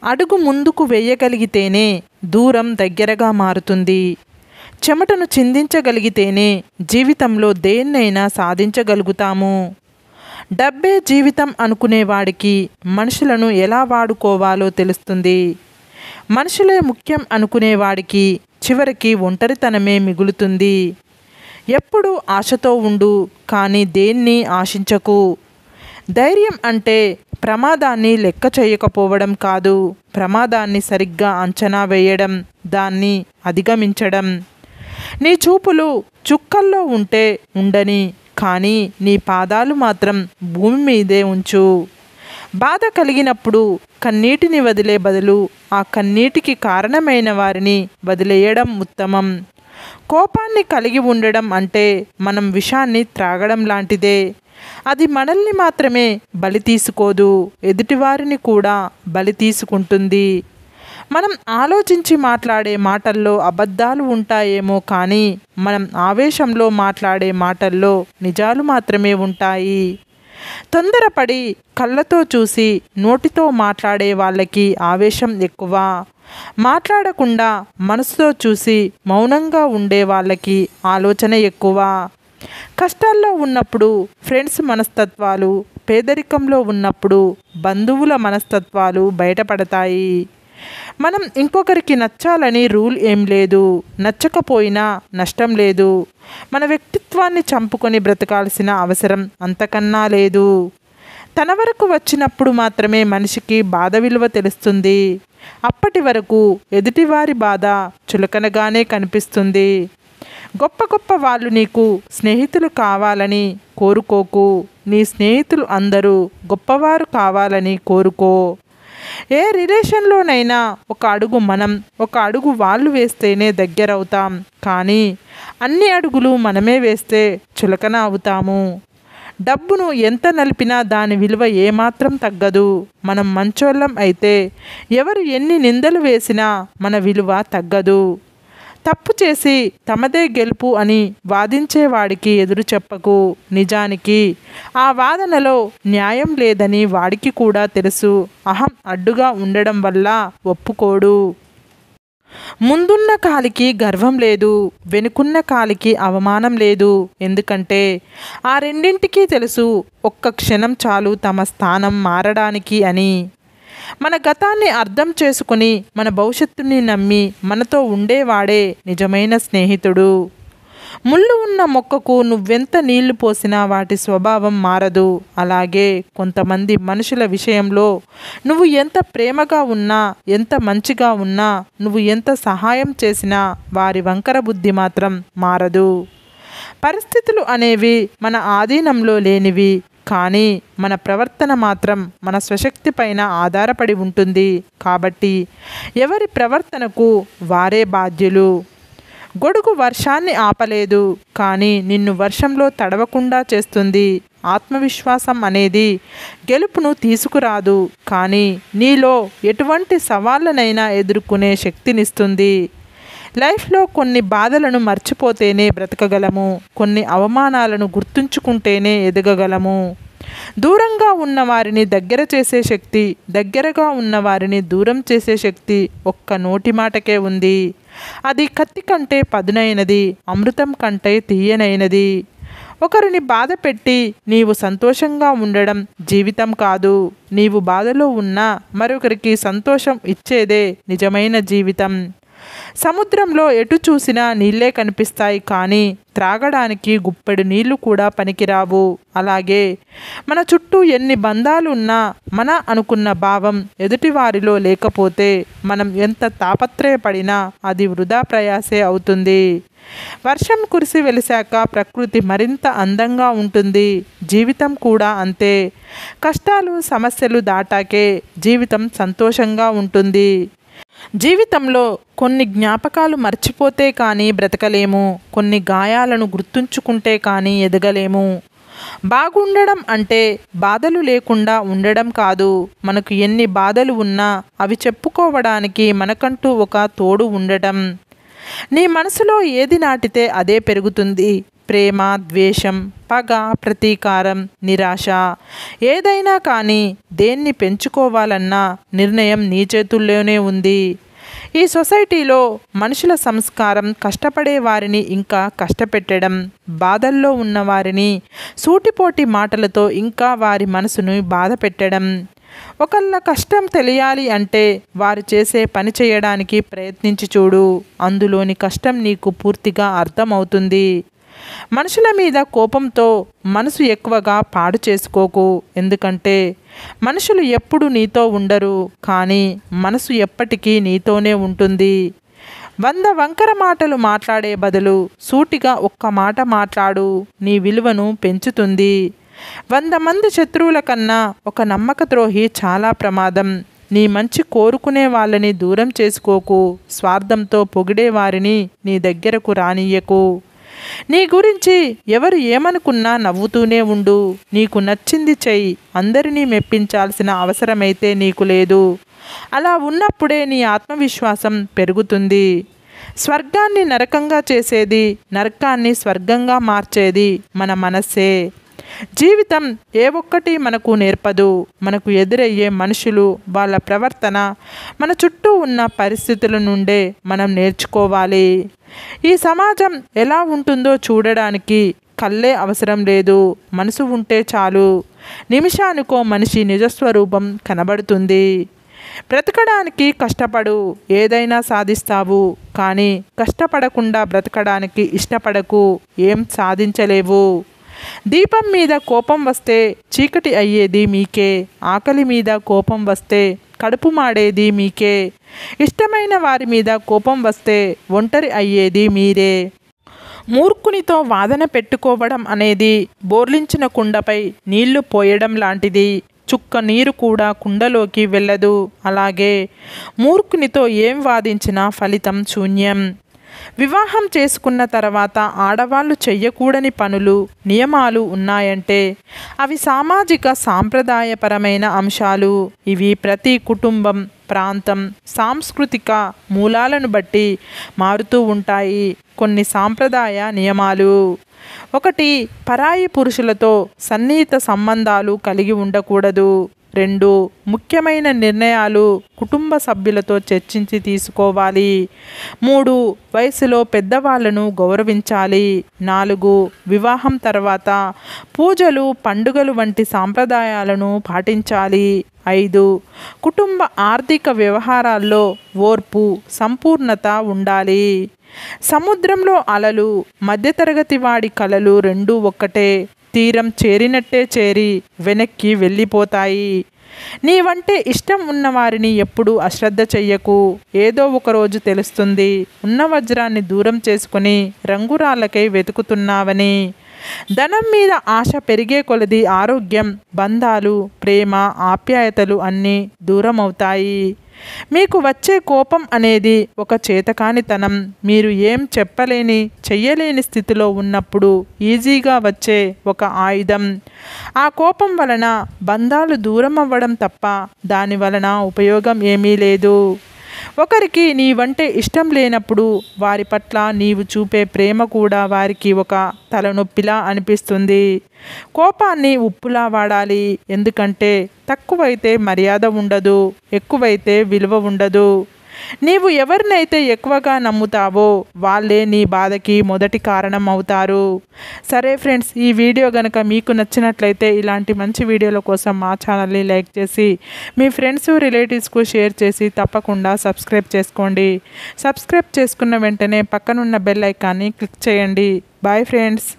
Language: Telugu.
అడుగు ముందుకు వేయగలిగితేనే దూరం దగ్గరగా మారుతుంది. చెమటను చిందించగలిగితేనే జీవితంలో దేన్నైనా సాధించగలుగుతాము. డబ్బే జీవితం అనుకునేవాడికి మనుషులను ఎలా వాడుకోవాలో తెలుస్తుంది. మనుషులే ముఖ్యం అనుకునేవాడికి చివరికి ఒంటరితనమే మిగులుతుంది. ఎప్పుడు ఆశతో ఉండు, కానీ దేన్ని ఆశించకు. ధైర్యం అంటే ప్రమాదాన్ని లెక్క చేయకపోవడం కాదు, ప్రమాదాన్ని సరిగ్గా అంచనా వేయడం, దాన్ని అధిగమించడం. నీ చూపులు చుక్కల్లో ఉంటే ఉండని, కానీ నీ పాదాలు మాత్రం భూమి మీదే ఉంచు. బాధ కలిగినప్పుడు కన్నీటిని వదిలే బదులు ఆ కన్నీటికి కారణమైన వారిని వదిలేయడం ఉత్తమం. కోపాన్ని కలిగి ఉండడం అంటే మనం విషాన్ని త్రాగడం లాంటిదే. అది మనల్ని మాత్రమే బలి తీసుకోదు, ఎదుటివారిని కూడా బలి తీసుకుంటుంది. మనం ఆలోచించి మాట్లాడే మాటల్లో అబద్ధాలు ఉంటాయేమో, కానీ మనం ఆవేశంలో మాట్లాడే మాటల్లో నిజాలు మాత్రమే ఉంటాయి. తొందరపడి కళ్ళతో చూసి నోటితో మాట్లాడే వాళ్ళకి ఆవేశం ఎక్కువ. మాట్లాడకుండా మనసుతో చూసి మౌనంగా ఉండే వాళ్ళకి ఆలోచన ఎక్కువ. కష్టాల్లో ఉన్నప్పుడు ఫ్రెండ్స్ మనస్తత్వాలు, పేదరికంలో ఉన్నప్పుడు బంధువుల మనస్తత్వాలు బయటపడతాయి. మనం ఇంకొకరికి నచ్చాలని రూల్ ఏం లేదు, నచ్చకపోయినా నష్టం లేదు. మన వ్యక్తిత్వాన్ని చంపుకొని బ్రతకాల్సిన అవసరం అంతకన్నా లేదు. తన వరకు వచ్చినప్పుడు మాత్రమే మనిషికి బాధ విలువ తెలుస్తుంది. అప్పటి వరకు ఎదుటివారి బాధ చులకనగానే కనిపిస్తుంది. గొప్ప గొప్ప వాళ్ళు నీకు స్నేహితులు కావాలని కోరుకోకు, నీ స్నేహితులు అందరూ గొప్పవారు కావాలని కోరుకో. ఏ రిలేషన్లోనైనా ఒక అడుగు మనం, ఒక అడుగు వాళ్ళు వేస్తేనే దగ్గరవుతాం, కానీ అన్ని అడుగులు మనమే వేస్తే చులకన అవుతాము. డబ్బును ఎంత నలిపినా దాని విలువ ఏమాత్రం తగ్గదు. మనం మంచోళ్ళం అయితే ఎవరు ఎన్ని నిందలు వేసినా మన విలువ తగ్గదు. తప్పు చేసి తమదే గెలుపు అని వాదించేవాడికి ఎదురు చెప్పకు. నిజానికి ఆ వాదనలో న్యాయం లేదని వాడికి కూడా తెలుసు. అహం అడ్డుగా ఉండడం వల్ల ఒప్పుకోడు. ముందున్న కాలికి గర్వం లేదు, వెనుకున్న కాలికి అవమానం లేదు. ఎందుకంటే ఆ రెండింటికి తెలుసు, ఒక్క క్షణం చాలు తమ స్థానం మారడానికి అని. మన గతాన్ని అర్థం చేసుకుని మన భవిష్యత్తుని నమ్మి మనతో ఉండేవాడే నిజమైన స్నేహితుడు. ముళ్ళు ఉన్న మొక్కకు నువ్వెంత నీళ్లు పోసినా వాటి స్వభావం మారదు. అలాగే కొంతమంది మనుషుల విషయంలో నువ్వు ఎంత ప్రేమగా ఉన్నా, ఎంత మంచిగా ఉన్నా, నువ్వు ఎంత సహాయం చేసినా వారి వంకర బుద్ధి మాత్రం మారదు. పరిస్థితులు అనేవి మన ఆధీనంలో లేనివి, కానీ మన ప్రవర్తన మాత్రం మన స్వశక్తి పైన ఆధారపడి ఉంటుంది. కాబట్టి ఎవరి ప్రవర్తనకు వారే బాధ్యులు. గొడుగు వర్షాన్ని ఆపలేదు, కానీ నిన్ను వర్షంలో తడవకుండా చేస్తుంది. ఆత్మవిశ్వాసం అనేది గెలుపును తీసుకురాదు, కానీ నీలో ఎటువంటి సవాళ్ళనైనా ఎదుర్కొనే శక్తినిస్తుంది. లైఫ్లో కొన్ని బాధలను మర్చిపోతేనే బ్రతకగలము, కొన్ని అవమానాలను గుర్తుంచుకుంటేనే ఎదగగలము. దూరంగా ఉన్న వారిని దగ్గర చేసే శక్తి, దగ్గరగా ఉన్న వారిని దూరం చేసే శక్తి ఒక్క నోటి మాటకే ఉంది. అది కత్తి కంటే పదునైనది, అమృతం కంటే తీయనైనది. ఒకరిని బాధ పెట్టి నీవు సంతోషంగా ఉండడం జీవితం కాదు. నీవు బాధలో ఉన్నా మరొకరికి సంతోషం ఇచ్చేదే నిజమైన జీవితం. సముద్రంలో ఎటు చూసినా నీళ్ళే కనిపిస్తాయి, కానీ త్రాగడానికి గుప్పెడు నీళ్లు కూడా పనికిరావు. అలాగే మన చుట్టూ ఎన్ని బంధాలు ఉన్నా మన అనుకున్న భావం ఎదుటివారిలో లేకపోతే మనం ఎంత తాపత్రయపడినా అది వృధా ప్రయాసే అవుతుంది. వర్షం కురిసి వెలిశాక ప్రకృతి మరింత అందంగా ఉంటుంది. జీవితం కూడా అంతే. కష్టాలు సమస్యలు దాటాకే జీవితం సంతోషంగా ఉంటుంది. జీవితంలో కొన్ని జ్ఞాపకాలు మర్చిపోతే కానీ బ్రతకలేము, కొన్ని గాయాలను గుర్తుంచుకుంటే కానీ ఎదగలేము. బాగుండడం అంటే బాధలు లేకుండా ఉండడం కాదు. మనకు ఎన్ని బాధలు ఉన్నా అవి చెప్పుకోవడానికి మనకంటూ ఒక తోడు ఉండటం. నీ మనసులో ఏది నాటితే అదే పెరుగుతుంది. ప్రేమ, ద్వేషం, పగ, ప్రతీకారం, నిరాశ, ఏదైనా కానీ దేన్ని పెంచుకోవాలన్నా నిర్ణయం నీ చేతుల్లోనే ఉంది. ఈ సొసైటీలో మనుషుల సంస్కారం కష్టపడే వారిని ఇంకా కష్టపెట్టడం, బాధల్లో ఉన్న వారిని సూటిపోటి మాటలతో ఇంకా వారి మనసును బాధ పెట్టడం. ఒకళ్ళ కష్టం తెలియాలి అంటే వారు చేసే పని చేయడానికి ప్రయత్నించి చూడు, అందులోని కష్టం నీకు పూర్తిగా అర్థమవుతుంది. మనుషుల మీద కోపంతో మనసు ఎక్కువగా పాడు చేసుకోకు. ఎందుకంటే మనుషులు ఎప్పుడు నీతో ఉండరు, కానీ మనసు ఎప్పటికీ నీతోనే ఉంటుంది. 100 వంకర మాటలు మాట్లాడే బదులు సూటిగా ఒక్క మాట మాట్లాడు, నీ విలువను పెంచుతుంది. 100 మంది శత్రువుల కన్నా ఒక నమ్మక ద్రోహి చాలా ప్రమాదం. నీ మంచి కోరుకునే వాళ్ళని దూరం చేసుకోకు. స్వార్థంతో పొగిడే వారిని నీ దగ్గరకు రానియ్యకు. నీ గురించి ఎవరు ఏమనుకున్నా నవ్వుతూనే ఉండు. నీకు నచ్చింది చెయ్యి. అందరినీ మెప్పించాల్సిన అవసరమైతే నీకు లేదు. అలా ఉన్నప్పుడే నీ ఆత్మవిశ్వాసం పెరుగుతుంది. స్వర్గాన్ని నరకంగా చేసేది, నరకాన్ని స్వర్గంగా మార్చేది మన మనస్సే. జీవితం ఏ ఒక్కటి మనకు నేర్పదు. మనకు ఎదురయ్యే మనుషులు, వాళ్ళ ప్రవర్తన, మన చుట్టూ ఉన్న పరిస్థితుల నుండే మనం నేర్చుకోవాలి. ఈ సమాజం ఎలా ఉంటుందో చూడడానికి కళ్ళే అవసరం లేదు, మనసు ఉంటే చాలు. నిమిషానికో మనిషి నిజస్వరూపం కనబడుతుంది. బ్రతకడానికి కష్టపడు, ఏదైనా సాధిస్తావు. కానీ కష్టపడకుండా బ్రతకడానికి ఇష్టపడకు, ఏం సాధించలేవు. దీపం మీద కోపం వస్తే చీకటి అయ్యేది మీకే. ఆకలి మీద కోపం వస్తే కడుపు మాడేది మీకే. ఇష్టమైన వారి మీద కోపం వస్తే ఒంటరి అయ్యేది మీరే. మూర్ఖునితో వాదన పెట్టుకోవడం అనేది బోర్లించిన కుండపై నీళ్లు పోయడం లాంటిది. చుక్క నీరు కూడా కుండలోకి వెళ్ళదు. అలాగే మూర్ఖునితో ఏం వాదించినా ఫలితం శూన్యం. వివాహం చేసుకున్న తర్వాత ఆడవాళ్ళు చెయ్యకూడని పనులు, నియమాలు ఉన్నాయంటే అవి సామాజిక సాంప్రదాయపరమైన అంశాలు. ఇవి ప్రతి కుటుంబం, ప్రాంతం, సాంస్కృతిక మూలాలను బట్టి మారుతూ ఉంటాయి. కొన్ని సాంప్రదాయ నియమాలు: 1. పరాయి పురుషులతో సన్నిహిత సంబంధాలు కలిగి ఉండకూడదు. 2. ముఖ్యమైన నిర్ణయాలు కుటుంబ సభ్యులతో చర్చించి తీసుకోవాలి. 3. వయసులో పెద్దవాళ్లను గౌరవించాలి. 4. వివాహం తర్వాత పూజలు, పండుగలు వంటి సాంప్రదాయాలను పాటించాలి. 5. కుటుంబ ఆర్థిక వ్యవహారాల్లో ఓర్పు, సంపూర్ణత ఉండాలి. సముద్రంలో అలలు, మధ్యతరగతి వాడి కలలు రెండూ ఒక్కటే. తీరం చేరినట్టే చేరి వెనక్కి వెళ్ళిపోతాయి. నీవంటే ఇష్టం ఉన్నవారిని ఎప్పుడూ అశ్రద్ధ చెయ్యకు. ఏదో ఒకరోజు తెలుస్తుంది ఉన్న వజ్రాన్ని దూరం చేసుకుని రంగురాళ్ళకై వెతుకుతున్నావని. ధనం మీద ఆశ పెరిగే కొలది ఆరోగ్యం, బంధాలు, ప్రేమ, ఆప్యాయతలు అన్నీ దూరం అవుతాయి. మీకు వచ్చే కోపం అనేది ఒక చేతకానితనం. మీరు ఏం చెప్పలేని, చెయ్యలేని స్థితిలో ఉన్నప్పుడు ఈజీగా వచ్చే ఒక ఆయుధం. ఆ కోపం వలన బంధాలు దూరం అవ్వడం తప్ప దాని వలన ఉపయోగం ఏమీ లేదు. ఒకరికి నీవంటే ఇష్టం లేనప్పుడు వారి పట్ల నీవు చూపే ప్రేమ కూడా వారికి ఒక తలనొప్పిలా అనిపిస్తుంది. కోపాన్ని ఉప్పులా వాడాలి. ఎందుకంటే తక్కువైతే మర్యాద ఉండదు, ఎక్కువైతే విలువ ఉండదు. నీవు ఎవరినైతే ఎక్కువగా నమ్ముతావో వాళ్ళే నీ బాధకి మొదటి కారణం అవుతారు. సరే ఫ్రెండ్స్, ఈ వీడియో కనుక మీకు నచ్చినట్లయితే ఇలాంటి మంచి వీడియోల కోసం మా ఛానల్ని లైక్ చేసి మీ ఫ్రెండ్స్, రిలేటివ్స్కు షేర్ చేసి తప్పకుండా సబ్స్క్రైబ్ చేసుకోండి. సబ్స్క్రైబ్ చేసుకున్న వెంటనే పక్కనున్న బెల్ ఐకాన్ని క్లిక్ చేయండి. Bye friends.